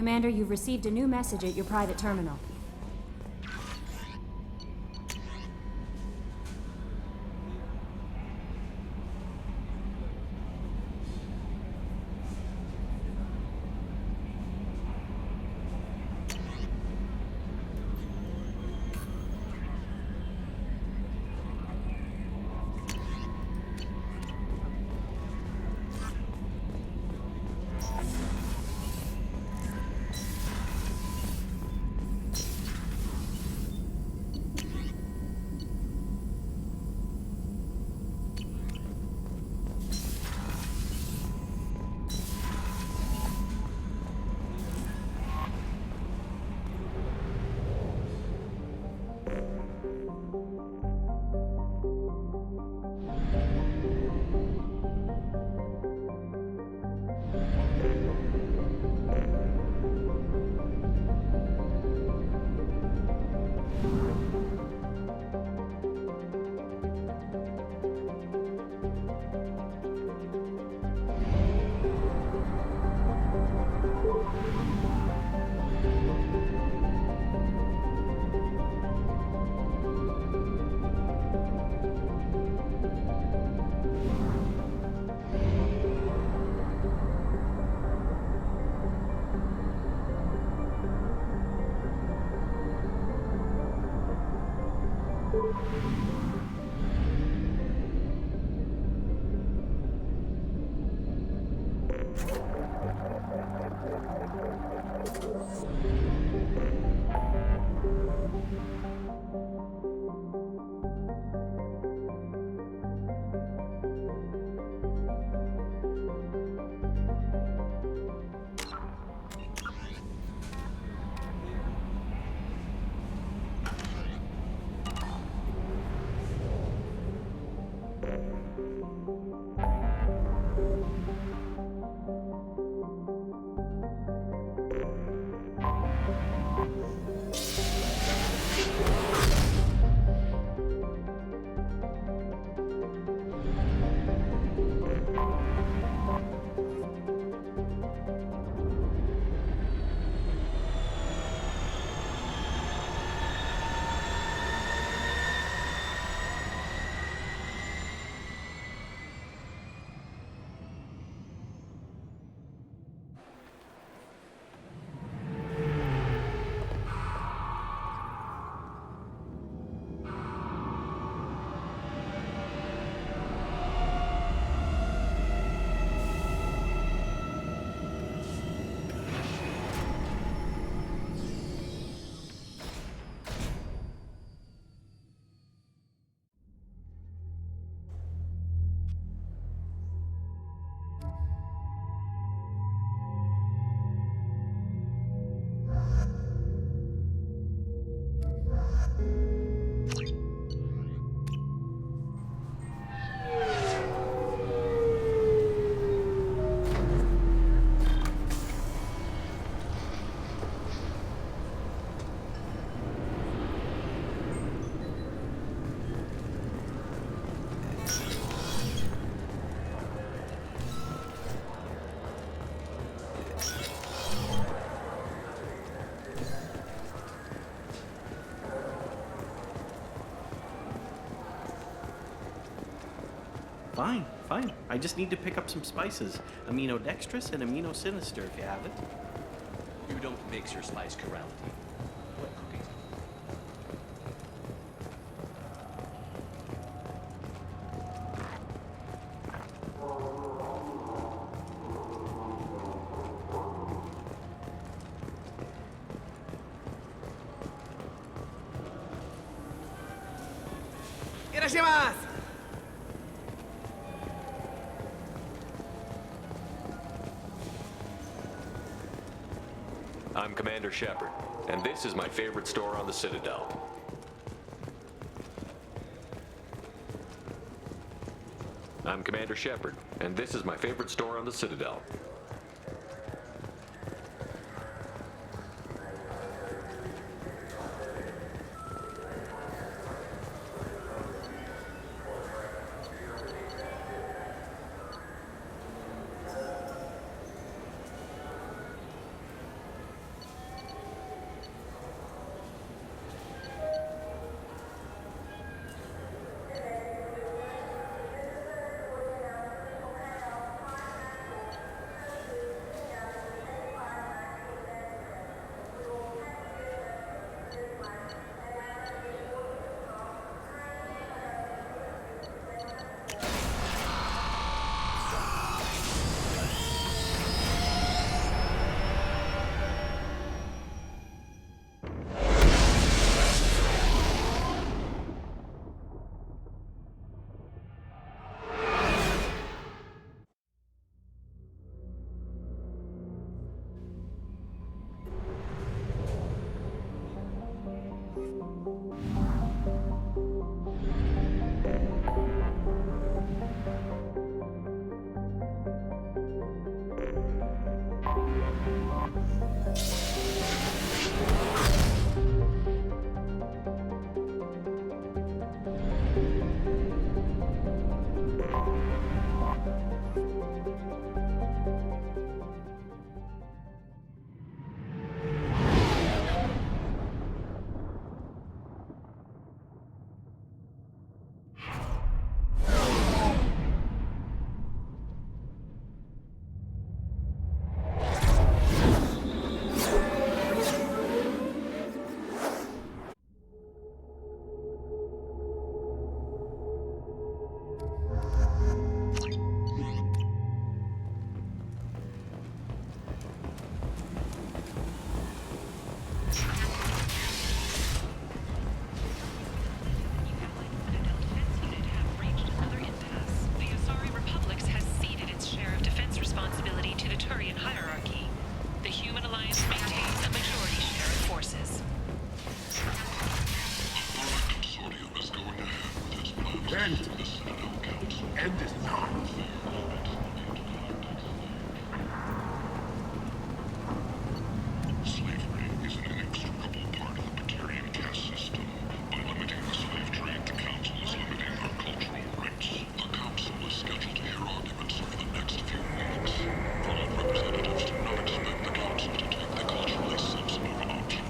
Commander, you've received a new message at your private terminal. Fine, fine. I just need to pick up some spices. Aminodextrous and aminosinister, if you have it. You don't mix your spice chirality. What cookies? Irashimasu! I'm Commander Shepard, and this is my favorite store on the Citadel. I'm Commander Shepard, and this is my favorite store on the Citadel. End. End is not. Slavery is an inextricable part of the Batarian caste system. By limiting the slave trade, the Council is limiting our cultural rights. The Council is scheduled to hear arguments over the next few weeks. Foreign representatives do not expect the Council to take the culturally sensitive option.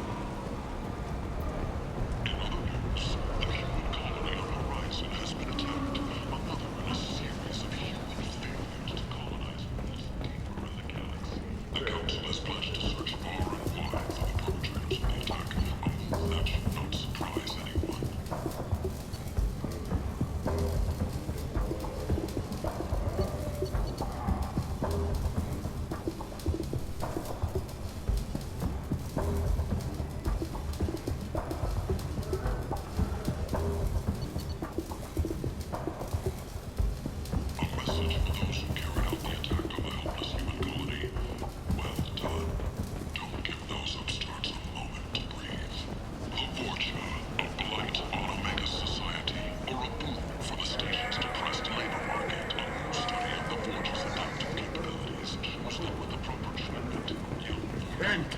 In other news, the human colony on the horizon has been attacked. Another in a series of human failures to colonize worlds deeper in the galaxy. The Council has pledged to search far and wide for the perpetrators of the attack. That should not surprise anyone. A message for those who carried out the attack on the helpless human colony. Well done. Don't give those upstarts a moment to breathe. A fortune, a blight on Omega's society, or a boon for the station's depressed labor market. A new study of the Forge's adaptive capabilities shows that with the proper treatment, young End.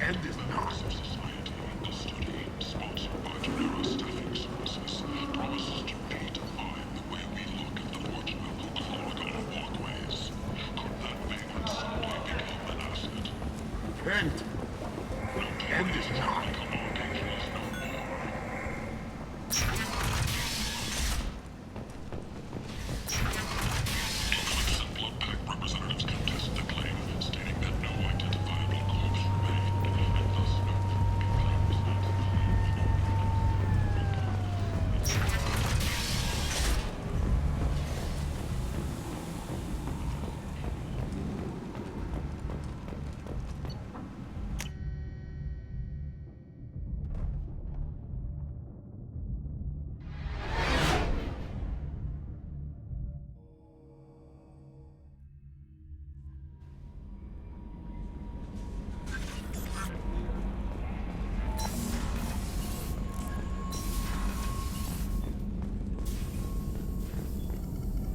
End is not. Society. The study, sponsored by Genera Staffing Services, promises to redefine the way we look at the Forge will clog our walkways. Could that vagrant someday become an asset? End. End is not. Come on, Gatekeepers, no more. Eclipse and Bloodpack representatives contest the claim, stating that no identifiable corpse remained, and thus no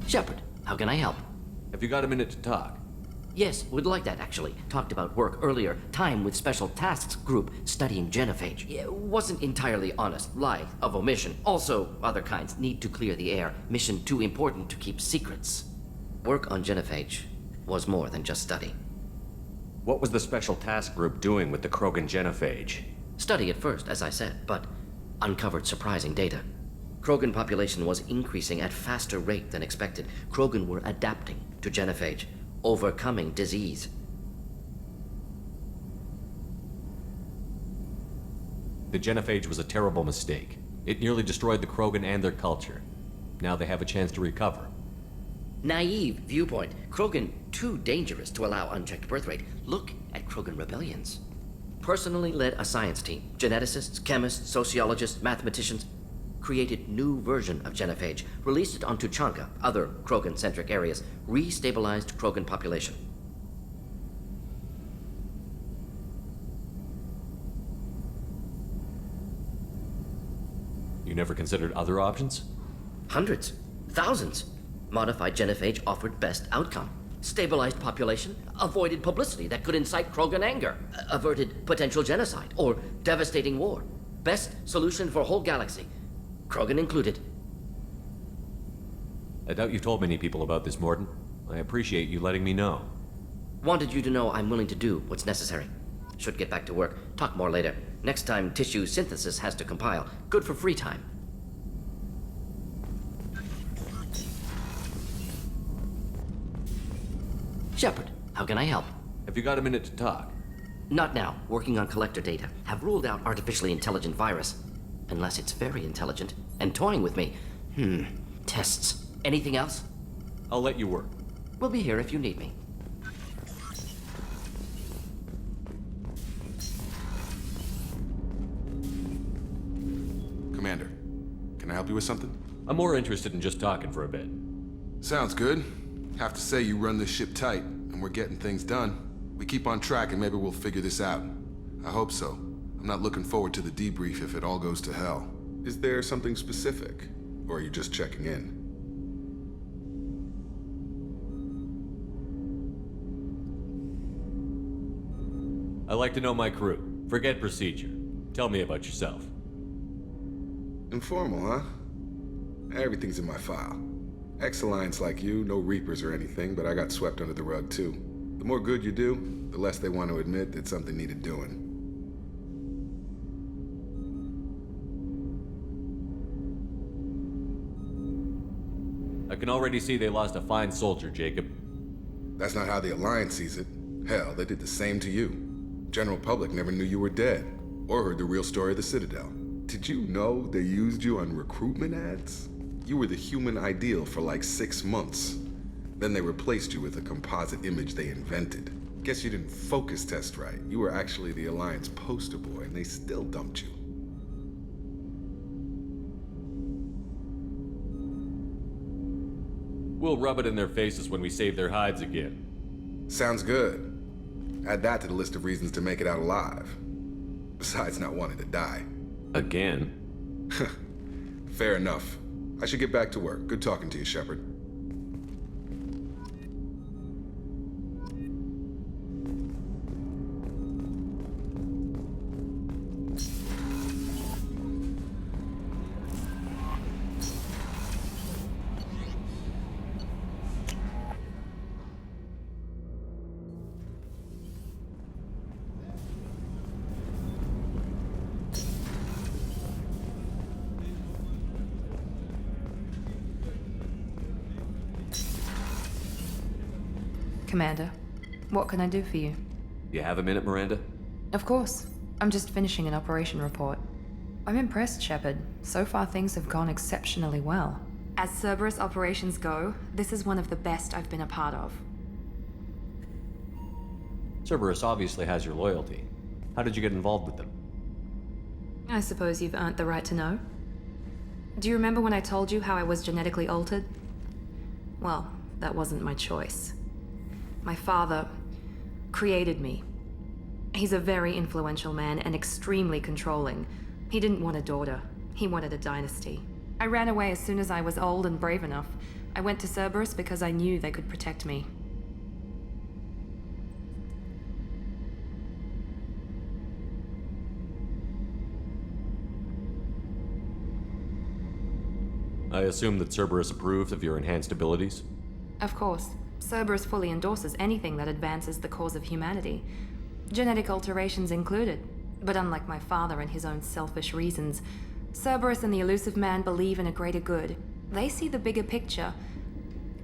Shepard, how can I help? Have you got a minute to talk? Yes, would like that actually. Talked about work earlier. Time with Special Tasks Group studying genophage. It wasn't entirely honest. Lie of omission. Also, other kinds. Need to clear the air. Mission too important to keep secrets. Work on genophage was more than just study. What was the Special Task Group doing with the Krogan genophage? Study at first, as I said, but uncovered surprising data. Krogan population was increasing at faster rate than expected. Krogan were adapting to genophage, overcoming disease. The genophage was a terrible mistake. It nearly destroyed the Krogan and their culture. Now they have a chance to recover. Naive viewpoint. Krogan too dangerous to allow unchecked birth rate. Look at Krogan rebellions. Personally led a science team. Geneticists, chemists, sociologists, mathematicians. Created new version of genophage. Released it on Tuchanka, other Krogan-centric areas. Restabilized Krogan population. You never considered other options? Hundreds. Thousands. Modified genophage offered best outcome. Stabilized population, avoided publicity that could incite Krogan anger, averted potential genocide or devastating war. Best solution for whole galaxy, Krogan included. I doubt you've told many people about this, Morden. I appreciate you letting me know. Wanted you to know I'm willing to do what's necessary. Should get back to work. Talk more later. Next time tissue synthesis has to compile. Good for free time. Shepard, how can I help? Have you got a minute to talk? Not now. Working on collector data. Have ruled out artificially intelligent virus. Unless it's very intelligent and toying with me. Tests. Anything else? I'll let you work. We'll be here if you need me. Commander, can I help you with something? I'm more interested in just talking for a bit. Sounds good. Have to say you run this ship tight, and we're getting things done. We keep on track and maybe we'll figure this out. I hope so. I'm not looking forward to the debrief if it all goes to hell. Is there something specific? Or are you just checking in? I like to know my crew. Forget procedure. Tell me about yourself. Informal, huh? Everything's in my file. Ex-Alliance like you, no Reapers or anything, but I got swept under the rug too. The more good you do, the less they want to admit that something needed doing. I can already see they lost a fine soldier, Jacob. That's not how the Alliance sees it. Hell, they did the same to you. General public never knew you were dead, or heard the real story of the Citadel. Did you know they used you on recruitment ads? You were the human ideal for like 6 months. Then they replaced you with a composite image they invented. Guess you didn't focus test right. You were actually the Alliance poster boy, and they still dumped you. We'll rub it in their faces when we save their hides again. Sounds good. Add that to the list of reasons to make it out alive. Besides not wanting to die. Again? Fair enough. I should get back to work. Good talking to you, Shepard. Commander, what can I do for you? You have a minute, Miranda? Of course. I'm just finishing an operation report. I'm impressed, Shepard. So far, things have gone exceptionally well. As Cerberus operations go, this is one of the best I've been a part of. Cerberus obviously has your loyalty. How did you get involved with them? I suppose you've earned the right to know. Do you remember when I told you how I was genetically altered? Well, that wasn't my choice. My father created me. He's a very influential man and extremely controlling. He didn't want a daughter. He wanted a dynasty. I ran away as soon as I was old and brave enough. I went to Cerberus because I knew they could protect me. I assume that Cerberus approved of your enhanced abilities? Of course. Cerberus fully endorses anything that advances the cause of humanity. Genetic alterations included. But unlike my father and his own selfish reasons, Cerberus and the Elusive Man believe in a greater good. They see the bigger picture,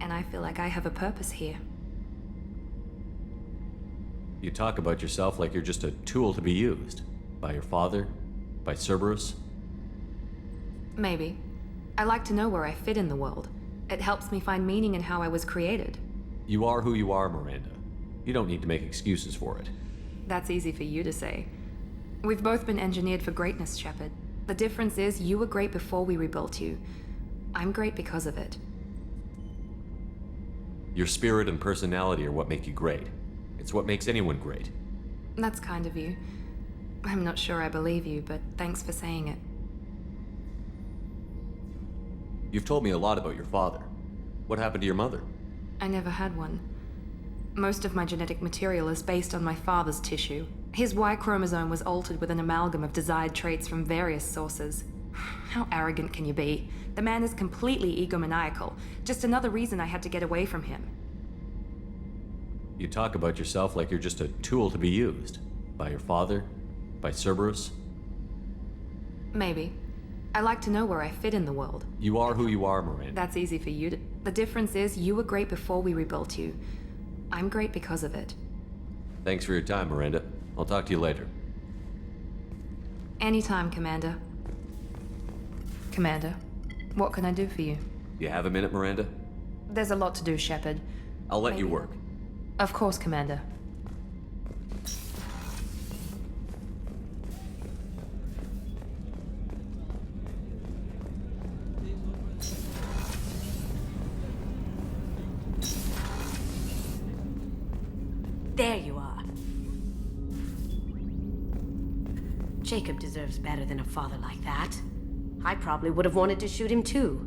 and I feel like I have a purpose here. You talk about yourself like you're just a tool to be used. By your father? By Cerberus? Maybe. I like to know where I fit in the world. It helps me find meaning in how I was created. You are who you are, Miranda. You don't need to make excuses for it. That's easy for you to say. We've both been engineered for greatness, Shepard. The difference is you were great before we rebuilt you. I'm great because of it. Your spirit and personality are what make you great. It's what makes anyone great. That's kind of you. I'm not sure I believe you, but thanks for saying it. You've told me a lot about your father. What happened to your mother? I never had one. Most of my genetic material is based on my father's tissue. His Y chromosome was altered with an amalgam of desired traits from various sources. How arrogant can you be? The man is completely egomaniacal. Just another reason I had to get away from him. You talk about yourself like you're just a tool to be used. By your father? By Cerberus? Maybe. I like to know where I fit in the world. You are who you are, Miranda. That's easy for you to... The difference is you were great before we rebuilt you. I'm great because of it. Thanks for your time, Miranda. I'll talk to you later. Anytime, Commander. Commander, what can I do for you? You have a minute, Miranda? There's a lot to do, Shepard. I'll let you Maybe. work. Of course, Commander. There you are. Jacob deserves better than a father like that. I probably would have wanted to shoot him too.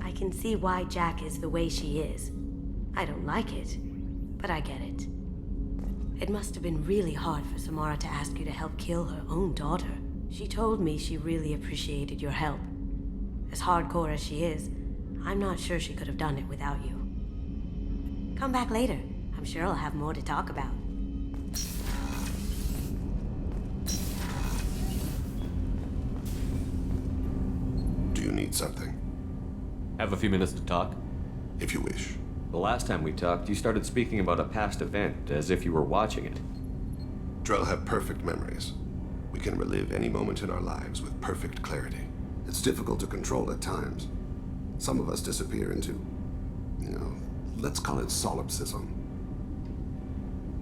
I can see why Jack is the way she is. I don't like it, but I get it. It must have been really hard for Samara to ask you to help kill her own daughter. She told me she really appreciated your help. As hardcore as she is, I'm not sure she could have done it without you. Come back later. I'm sure I'll have more to talk about. Do you need something? Have a few minutes to talk? If you wish. The last time we talked, you started speaking about a past event, as if you were watching it. Drell have perfect memories. We can relive any moment in our lives with perfect clarity. It's difficult to control at times. Some of us disappear into, let's call it solipsism.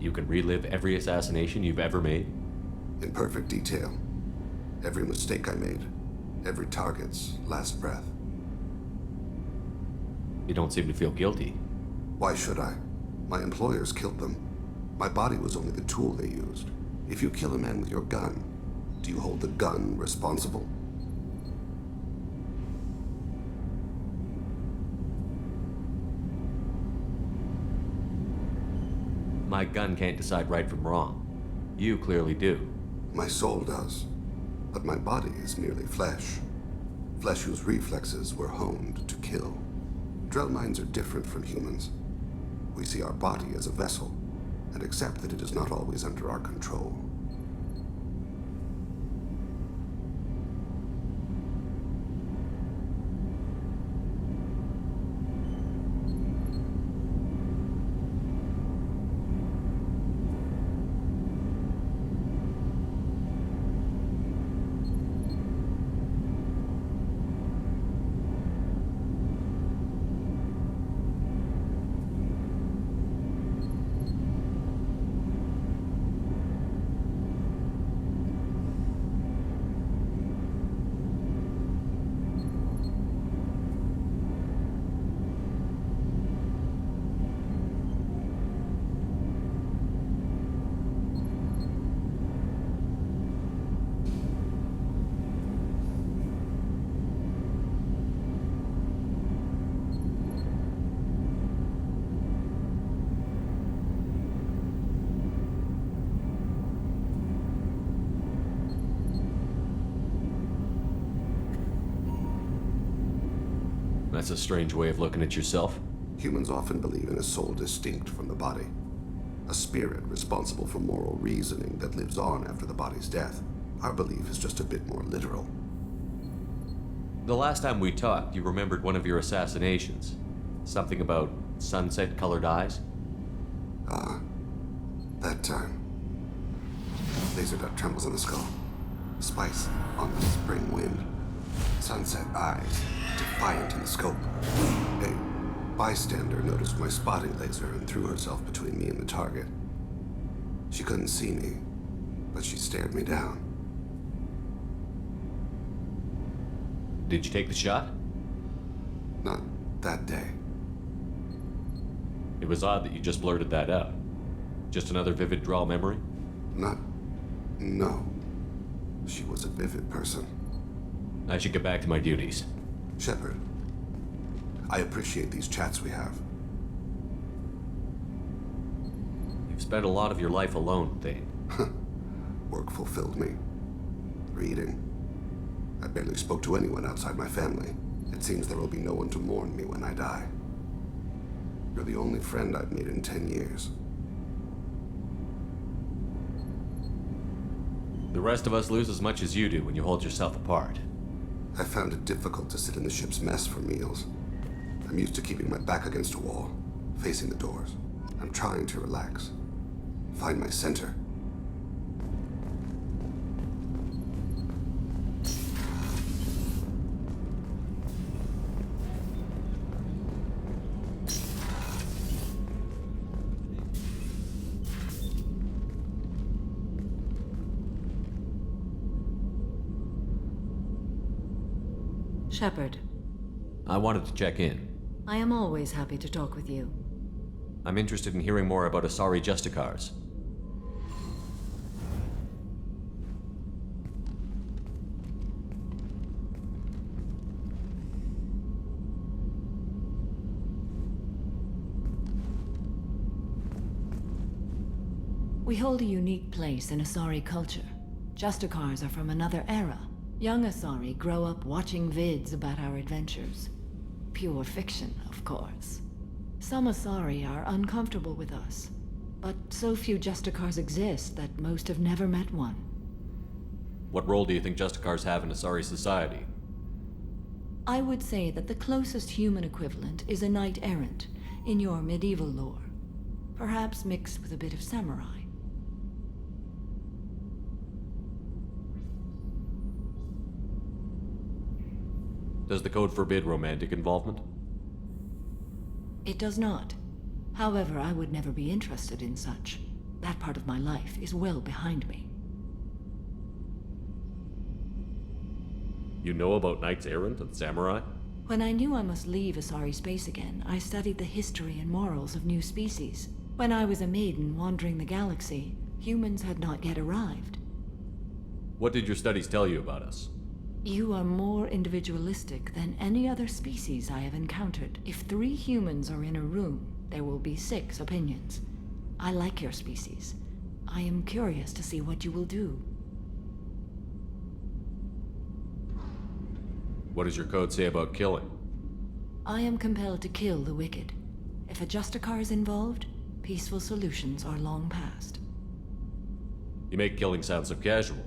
You can relive every assassination you've ever made? In perfect detail. Every mistake I made. Every target's last breath. You don't seem to feel guilty. Why should I? My employers killed them. My body was only the tool they used. If you kill a man with your gun, do you hold the gun responsible? My gun can't decide right from wrong. You clearly do. My soul does. But my body is merely flesh. Flesh whose reflexes were honed to kill. Drell minds are different from humans. We see our body as a vessel, and accept that it is not always under our control. That's a strange way of looking at yourself. Humans often believe in a soul distinct from the body. A spirit responsible for moral reasoning that lives on after the body's death. Our belief is just a bit more literal. The last time we talked, you remembered one of your assassinations. Something about sunset-colored eyes? That time. Laser dot trembles in the skull. Spice on the spring wind. Sunset eyes, defiant in the scope. A bystander noticed my spotting laser and threw herself between me and the target. She couldn't see me, but she stared me down. Did you take the shot? Not that day. It was odd that you just blurted that out. Just another vivid draw memory? No. She was a vivid person. I should get back to my duties. Shepard, I appreciate these chats we have. You've spent a lot of your life alone, Thane. Work fulfilled me. Reading. I barely spoke to anyone outside my family. It seems there will be no one to mourn me when I die. You're the only friend I've made in 10 years. The rest of us lose as much as you do when you hold yourself apart. I found it difficult to sit in the ship's mess for meals. I'm used to keeping my back against a wall, facing the doors. I'm trying to relax. Find my center. Shepard, I wanted to check in. I am always happy to talk with you. I'm interested in hearing more about Asari Justicars. We hold a unique place in Asari culture. Justicars are from another era. Young Asari grow up watching vids about our adventures. Pure fiction, of course. Some Asari are uncomfortable with us, but so few Justicars exist that most have never met one. What role do you think Justicars have in Asari society? I would say that the closest human equivalent is a knight-errant in your medieval lore. Perhaps mixed with a bit of samurai. Does the code forbid romantic involvement? It does not. However, I would never be interested in such. That part of my life is well behind me. You know about knights errant and samurai? When I knew I must leave Asari space again, I studied the history and morals of new species. When I was a maiden wandering the galaxy, humans had not yet arrived. What did your studies tell you about us? You are more individualistic than any other species I have encountered. If 3 humans are in a room, there will be 6 opinions. I like your species. I am curious to see what you will do. What does your code say about killing? I am compelled to kill the wicked. If a Justicar is involved, peaceful solutions are long past. You make killing sound so casual.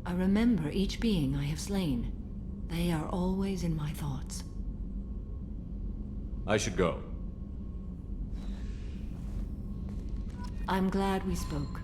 I remember each being I have slain. They are always in my thoughts. I should go. I'm glad we spoke.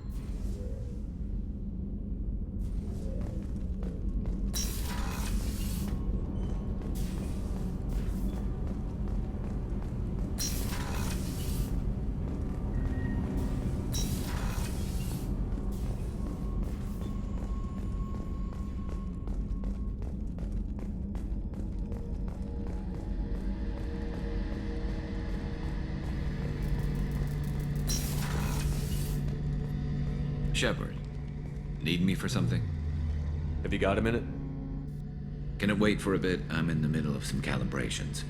Shepard, need me for something? Have you got a minute? Can it wait for a bit? I'm in the middle of some calibrations.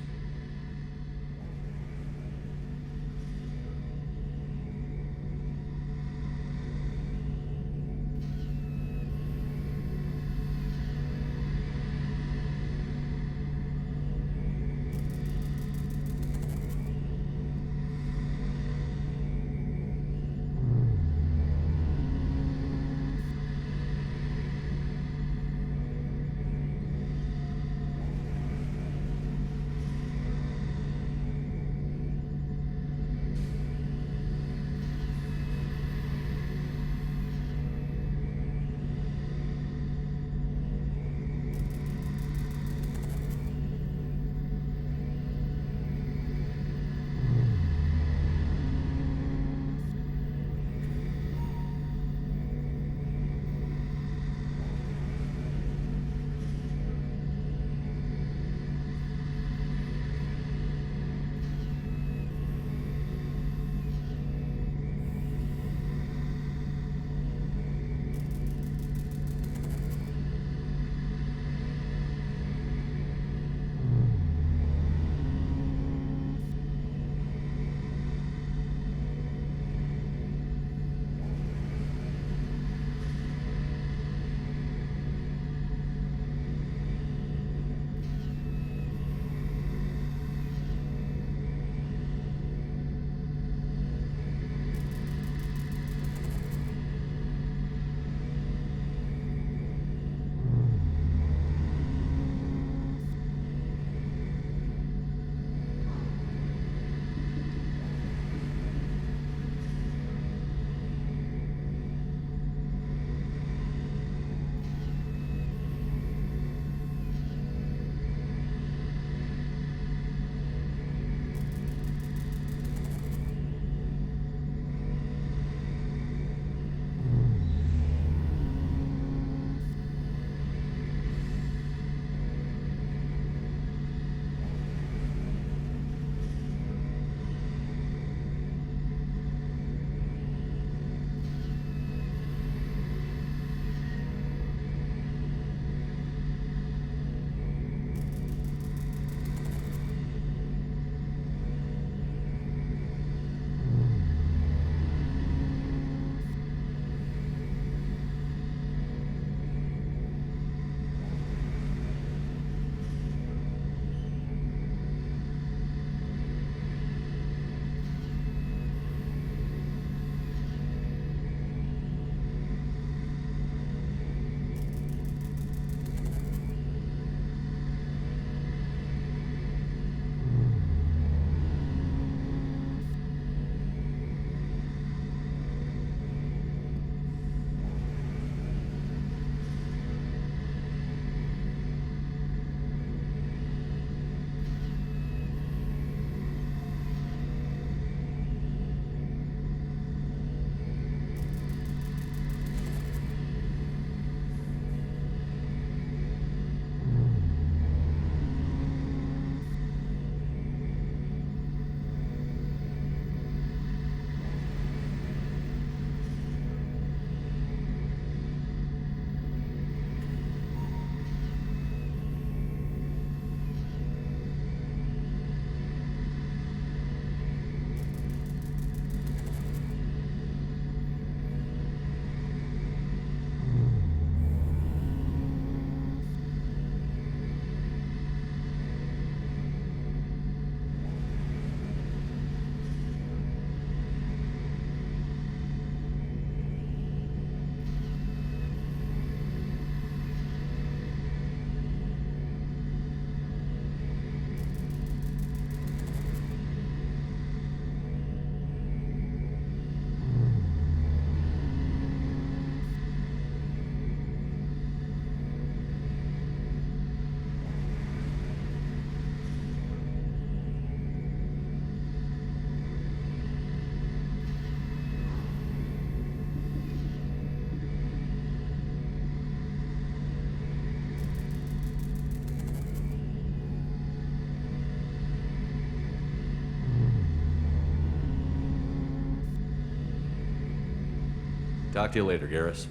Talk to you later, Garrus.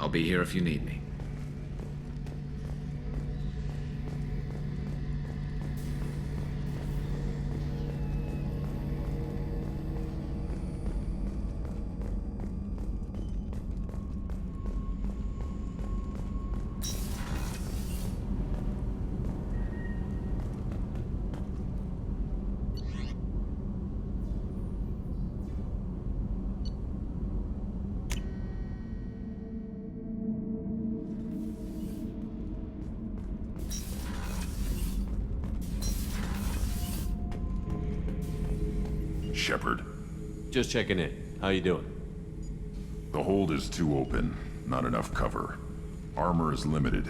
I'll be here if you need me. Shepard, Just checking in. How you doing? the hold is too open. Not enough cover. Armor is limited.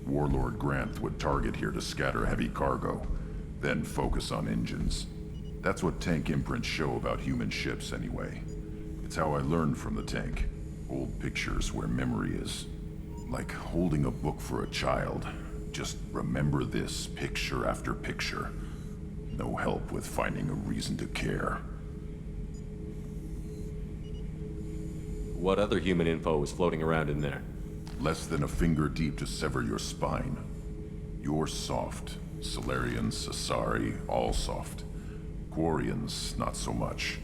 Warlord Granth would target here to scatter heavy cargo, then focus on engines. That's what tank imprints show about human ships anyway. It's how I learned from the tank. Old pictures where memory is. Like holding a book for a child. Just remember this picture after picture. No help with finding a reason to care. What other human info was floating around in there? Less than a finger deep to sever your spine. You're soft. Solarians, Asari, all soft. Quarians, not so much.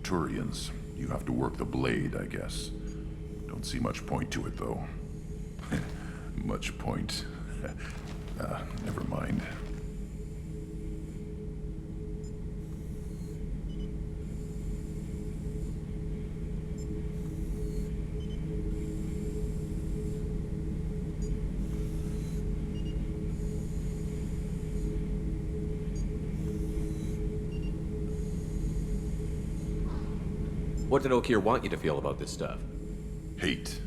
Turians, you have to work the blade, I guess. Don't see much point to it, though. Much point. Never mind. What did Okeer want you to feel about this stuff? Hate.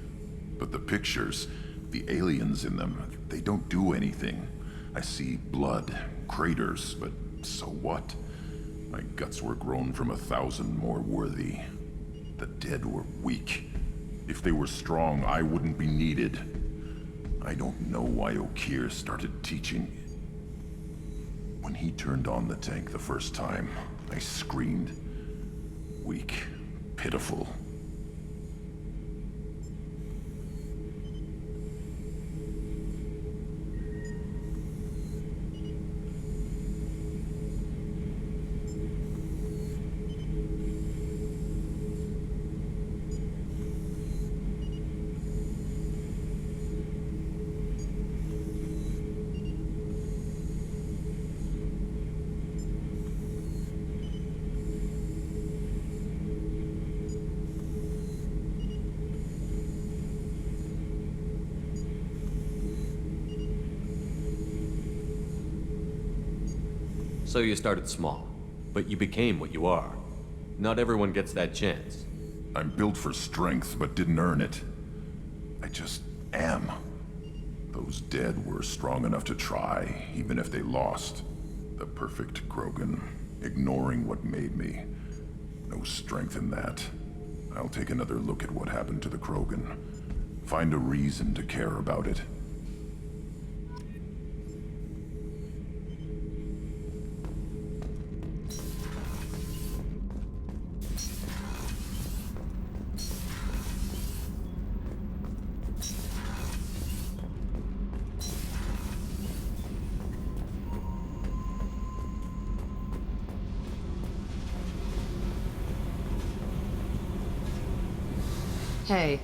But the pictures, the aliens in them, they don't do anything. I see blood, craters, but so what? My guts were grown from 1,000 more worthy. The dead were weak. If they were strong, I wouldn't be needed. I don't know why Okeer started teaching. When he turned on the tank the first time, I screamed. Weak. Pitiful. So you started small, but you became what you are. Not everyone gets that chance. I'm built for strength, but didn't earn it. I just am. Those dead were strong enough to try, even if they lost. The perfect Krogan, ignoring what made me. No strength in that. I'll take another look at what happened to the Krogan. Find a reason to care about it. Hey.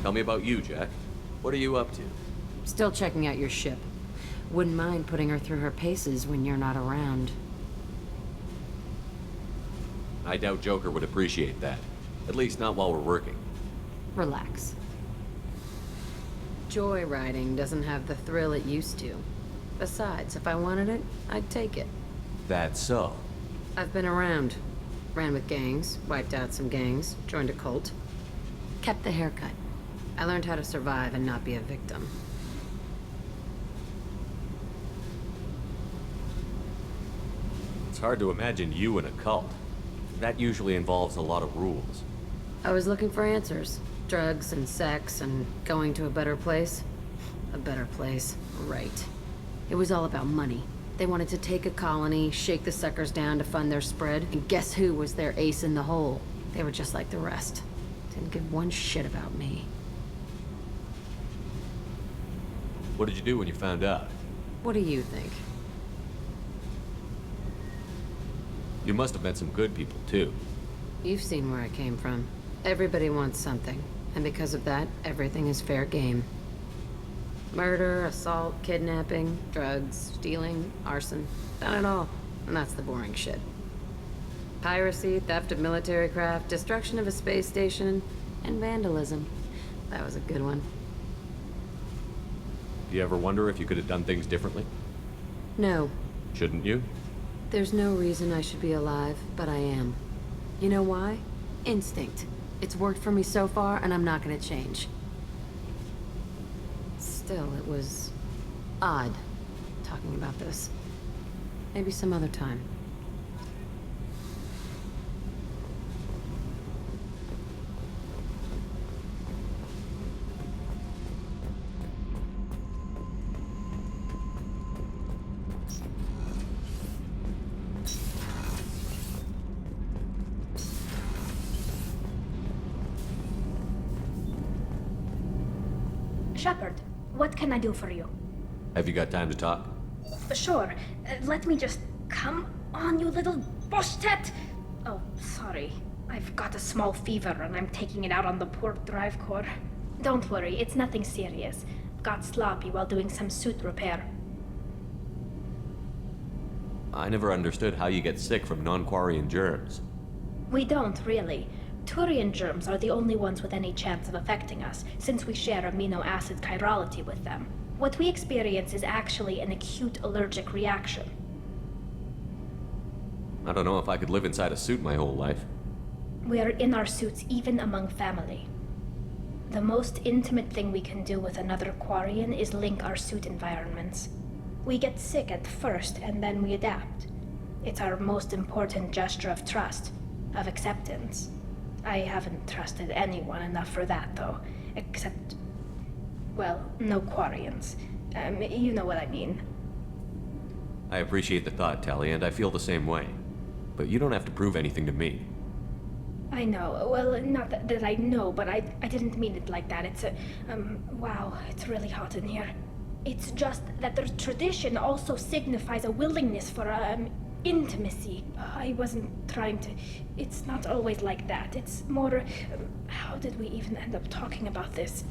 Tell me about you, Jack. What are you up to? Still checking out your ship. Wouldn't mind putting her through her paces when you're not around. I doubt Joker would appreciate that. At least not while we're working. Relax. Joyriding doesn't have the thrill it used to. Besides, if I wanted it, I'd take it. That's so. I've been around. Ran with gangs, wiped out some gangs, joined a cult. Kept the haircut. I learned how to survive and not be a victim. It's hard to imagine you in a cult. That usually involves a lot of rules. I was looking for answers. Drugs and sex and going to a better place. A better place, right. It was all about money. They wanted to take a colony, shake the suckers down to fund their spread, and guess who was their ace in the hole? They were just like the rest. Didn't give one shit about me. What did you do when you found out? What do you think? You must have met some good people, too. You've seen where I came from. Everybody wants something, and because of that, everything is fair game. Murder, assault, kidnapping, drugs, stealing, arson. Done it all. And that's the boring shit. Piracy, theft of military craft, destruction of a space station, and vandalism. That was a good one. Do you ever wonder if you could have done things differently? No. Shouldn't you? There's no reason I should be alive, but I am. You know why? Instinct. It's worked for me so far, and I'm not gonna change. Still, it was odd talking about this. Maybe some other time. Shepard, what can I do for you? Have you got time to talk? Sure. Let me just... Come on, you little boshtet! Oh, sorry. I've got a small fever and I'm taking it out on the poor drive core. Don't worry, it's nothing serious. Got sloppy while doing some suit repair. I never understood how you get sick from non-Quarian germs. We don't, really. Turian germs are the only ones with any chance of affecting us, since we share amino acid chirality with them. What we experience is actually an acute allergic reaction. I don't know if I could live inside a suit my whole life. We are in our suits even among family. The most intimate thing we can do with another Quarian is link our suit environments. We get sick at first, and then we adapt. It's our most important gesture of trust, of acceptance. I haven't trusted anyone enough for that, though. Except... well, no Quarians. You know what I mean. I appreciate the thought, Tally, and I feel the same way. But you don't have to prove anything to me. I know. Well, not that I know, but I didn't mean it like that. It's a... wow, it's really hot in here. It's just that the tradition also signifies a willingness for, intimacy. I wasn't trying to... It's not always like that. It's more... how did we even end up talking about this?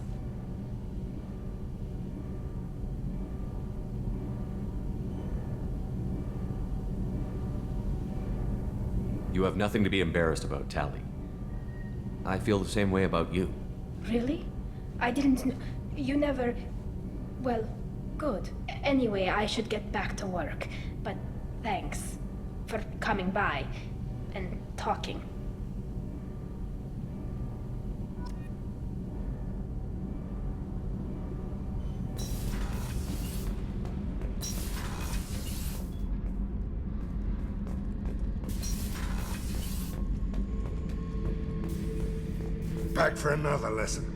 You have nothing to be embarrassed about, Tally. I feel the same way about you. Really? I didn't kn- You never... Well, good. Anyway, I should get back to work. But thanks for coming by and talking. Back for another lesson.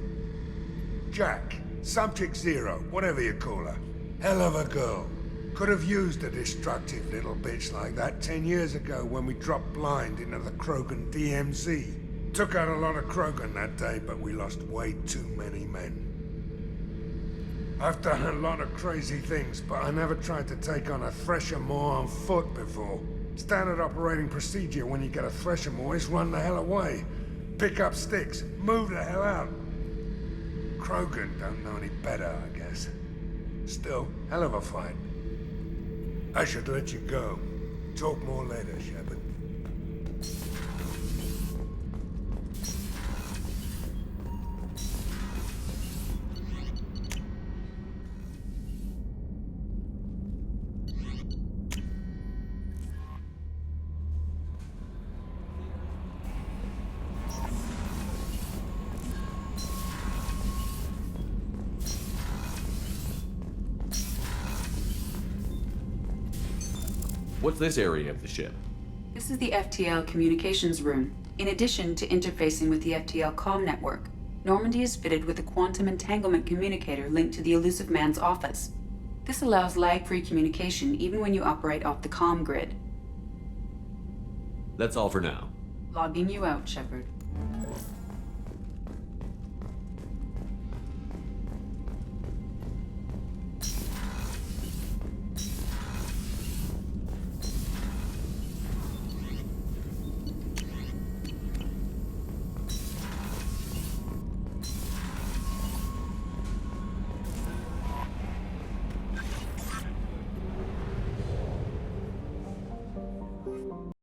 Jack, Subject Zero, whatever you call her. Hell of a girl. Could have used a destructive little bitch like that 10 years ago when we dropped blind into the Krogan DMZ. Took out a lot of Krogan that day, but we lost way too many men. I've done a lot of crazy things, but I never tried to take on a Thresher Maw on foot before. Standard operating procedure when you get a Thresher Maw is run the hell away. Pick up sticks, move the hell out. Krogan don't know any better, I guess. Still, hell of a fight. I should let you go. Talk more later, Shepard. What's this area of the ship? This is the FTL communications room. In addition to interfacing with the FTL comm network, Normandy is fitted with a quantum entanglement communicator linked to the elusive man's office. This allows lag-free communication even when you operate off the comm grid. That's all for now. Logging you out, Shepard.